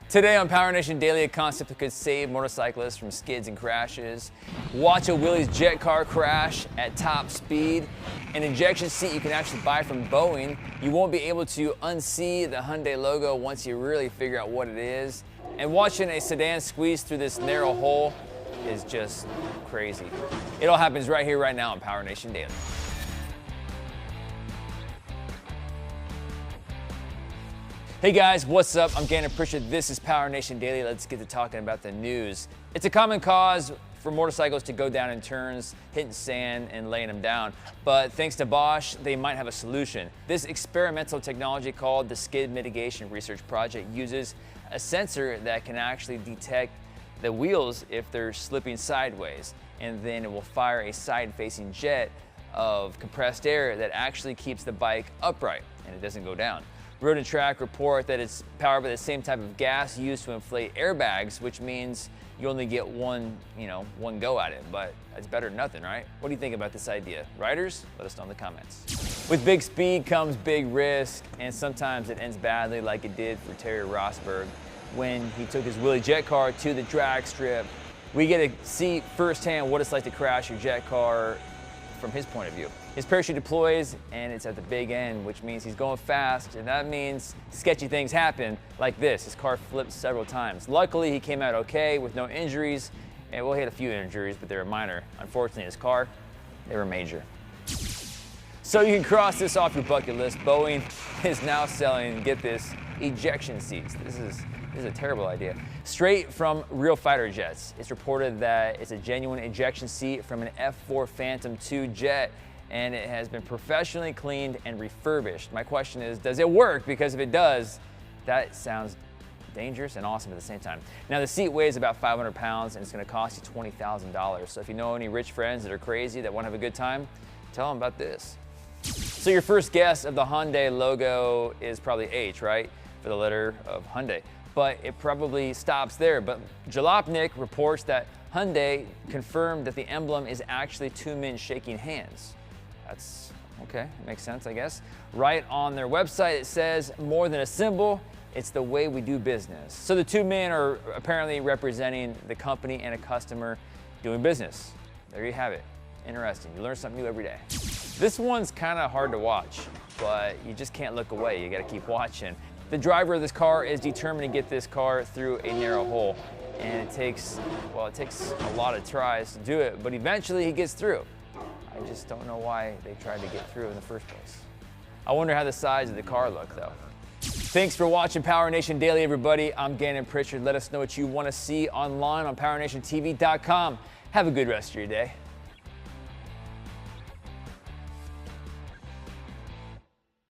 Today on PowerNation Daily, a concept that could save motorcyclists from skids and crashes. Watch a Willys Jet Car Crash at top speed. An ejection seat you can actually buy from Boeing. You won't be able to unsee the Hyundai logo once you really figure out what it is. And watching a sedan squeeze through this narrow hole is just crazy. It all happens right here, right now on PowerNation Daily. Hey guys, what's up? I'm Gannon Pritchard. This is PowerNation Daily. Let's get to talking about the news. It's a common cause for motorcycles to go down in turns, hitting sand and laying them down. But thanks to Bosch, they might have a solution. This experimental technology called the Skid Mitigation Research Project uses a sensor that can actually detect the wheels if they're slipping sideways. And then it will fire a side-facing jet of compressed air that actually keeps the bike upright and it doesn't go down. Road and Track report that it's powered by the same type of gas used to inflate airbags, which means you only get one go at it, but it's better than nothing, right? What do you think about this idea? Riders, let us know in the comments. With big speed comes big risk, and sometimes it ends badly like it did for Terry Rosberg when he took his Willys Jet Car to the drag strip. We get to see firsthand what it's like to crash your jet car from his point of view. His parachute deploys and it's at the big end, which means he's going fast, and that means sketchy things happen like this. His car flipped several times. Luckily, he came out okay with no injuries, and well, he had a few injuries, but they were minor. Unfortunately, his car, they were major. So you can cross this off your bucket list. Boeing is now selling, get this, ejection seats. This is a terrible idea. Straight from real fighter jets. It's reported that it's a genuine ejection seat from an F4 Phantom II jet, and it has been professionally cleaned and refurbished. My question is, does it work? Because if it does, that sounds dangerous and awesome at the same time. Now the seat weighs about 500 pounds and it's gonna cost you $20,000. So if you know any rich friends that are crazy that wanna have a good time, tell them about this. So your first guess of the Hyundai logo is probably H, right? For the letter of Hyundai. But it probably stops there. But Jalopnik reports that Hyundai confirmed that the emblem is actually two men shaking hands. That's okay, it makes sense, I guess. Right on their website, it says, more than a symbol, it's the way we do business. So the two men are apparently representing the company and a customer doing business. There you have it. Interesting, you learn something new every day. This one's kind of hard to watch, but you just can't look away, you gotta keep watching. The driver of this car is determined to get this car through a narrow hole. And it takes a lot of tries to do it, but eventually he gets through. I just don't know why they tried to get through in the first place. I wonder how the sides of the car look though. Thanks for watching PowerNation Daily, everybody. I'm Gannon Pritchard. Let us know what you want to see online on PowerNationTV.com. Have a good rest of your day.